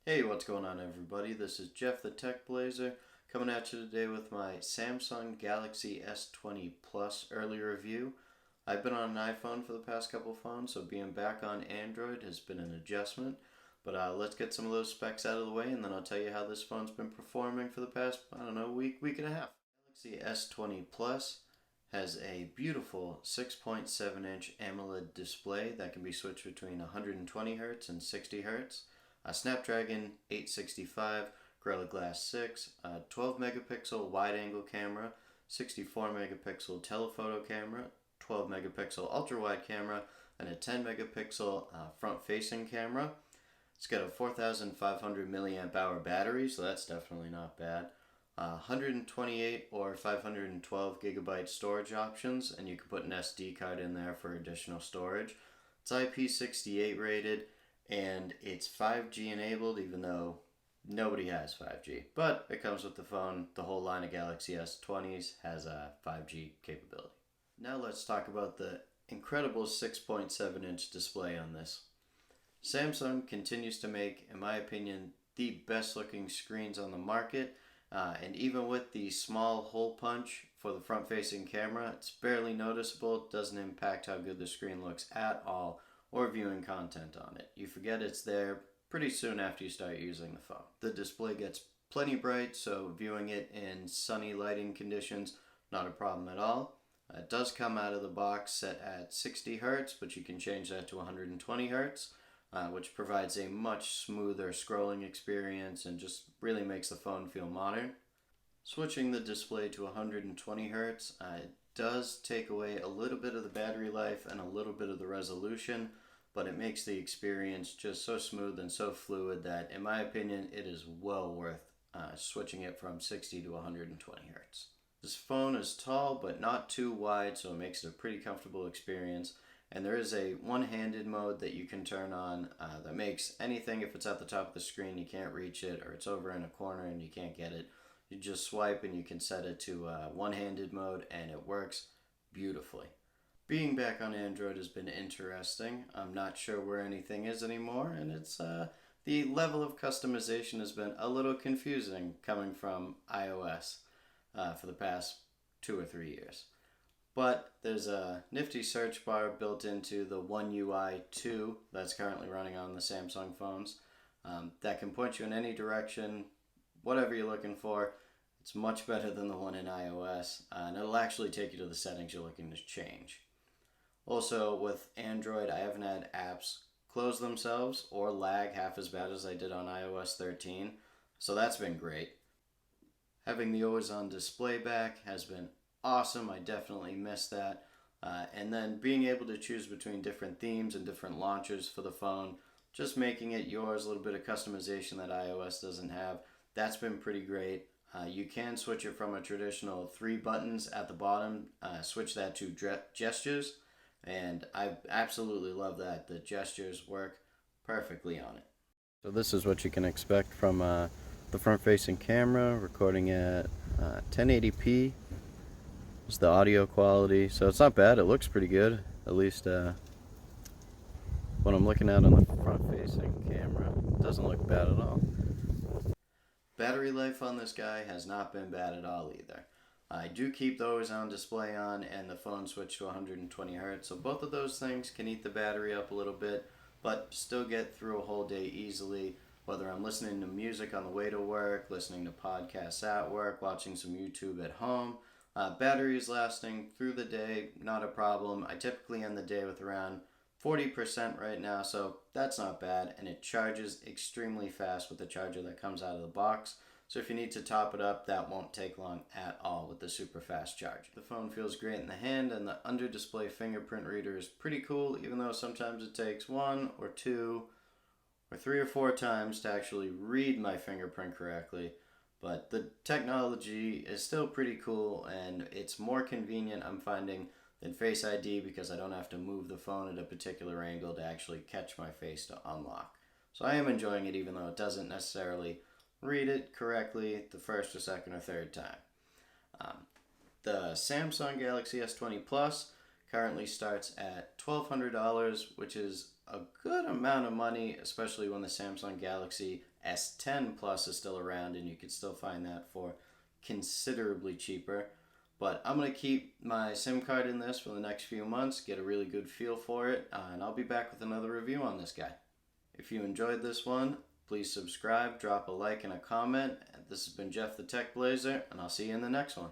Hey, what's going on, everybody? This is Jeff the Tech Blazer coming at you today with my Samsung Galaxy S20 Plus early review. I've been on an iPhone for the past couple phones, so being back on Android has been an adjustment. But let's get some of those specs out of the way, and then I'll tell you how this phone's been performing for the past, week and a half. Galaxy S20 Plus has a beautiful 6.7-inch AMOLED display that can be switched between 120Hz and 60Hz. A Snapdragon 865, Gorilla Glass 6, a 12 megapixel wide angle camera, 64 megapixel telephoto camera, 12 megapixel ultra wide camera, and a 10 megapixel front facing camera. It's got a 4,500 milliamp hour battery, so that's definitely not bad. 128 or 512 gigabyte storage options, and you can put an SD card in there for additional storage. It's IP68 rated, and it's 5G enabled, even though nobody has 5G. But it comes with the phone. The whole line of Galaxy S20s has a 5G capability. Now let's talk about the incredible 6.7-inch display on this. Samsung continues to make, in my opinion, the best looking screens on the market. And even with the small hole punch for the front facing camera, it's barely noticeable. It doesn't impact how good the screen looks at all, or viewing content on it. You forget it's there pretty soon after you start using the phone. The display gets plenty bright, so viewing it in sunny lighting conditions, not a problem at all. It does come out of the box set at 60 Hz, but you can change that to 120 Hz, which provides a much smoother scrolling experience and just really makes the phone feel modern. Switching the display to 120 Hz does take away a little bit of the battery life and a little bit of the resolution, but it makes the experience just so smooth and so fluid that, in my opinion, it is well worth switching it from 60 to 120 Hz. This phone is tall but not too wide, so it makes it a pretty comfortable experience. And there is a one-handed mode that you can turn on that makes anything, if it's at the top of the screen, you can't reach it, or it's over in a corner and you can't get it. You just swipe and you can set it to one-handed mode, and it works beautifully. Being back on Android has been interesting. I'm not sure where anything is anymore, and it's the level of customization has been a little confusing coming from iOS for the past 2 or 3 years. But there's a nifty search bar built into the One UI 2 that's currently running on the Samsung phones that can point you in any direction, whatever you're looking for. It's much better than the one in iOS, and it'll actually take you to the settings you're looking to change. Also, with Android, I haven't had apps close themselves or lag half as bad as I did on iOS 13, so that's been great. Having the always-on display back has been awesome. I definitely missed that. And then being able to choose between different themes and different launchers for the phone, just making it yours, a little bit of customization that iOS doesn't have, that's been pretty great. You can switch it from a traditional 3 buttons at the bottom, switch that to gestures, and I absolutely love that. The gestures work perfectly on it. So this is what you can expect from the front-facing camera, recording at 1080p. It's the audio quality, so it's not bad. It looks pretty good, at least what I'm looking at on the front-facing camera. It doesn't look bad at all. Battery life on this guy has not been bad at all either. I do keep the always-on display on and the phone switched to 120 Hz, so both of those things can eat the battery up a little bit, but still get through a whole day easily, whether I'm listening to music on the way to work, listening to podcasts at work, watching some YouTube at home. Battery is lasting through the day, not a problem. I typically end the day with around 40% right now, so that's not bad, and it charges extremely fast with the charger that comes out of the box. So if you need to top it up, that won't take long at all with the super fast charge. The phone feels great in the hand, and the under display fingerprint reader is pretty cool, even though sometimes it takes 1 or 2 or 3 or 4 times to actually read my fingerprint correctly. But the technology is still pretty cool, and it's more convenient, I'm finding, than Face ID, because I don't have to move the phone at a particular angle to actually catch my face to unlock. So I am enjoying it, even though it doesn't necessarily read it correctly the first or second or third time. The Samsung Galaxy S20 Plus currently starts at $1,200, which is a good amount of money, especially when the Samsung Galaxy S10 Plus is still around and you can still find that for considerably cheaper. But I'm going to keep my SIM card in this for the next few months, get a really good feel for it, and I'll be back with another review on this guy. If you enjoyed this one, please subscribe, drop a like and a comment. This has been Jeff the Tech Blazer, and I'll see you in the next one.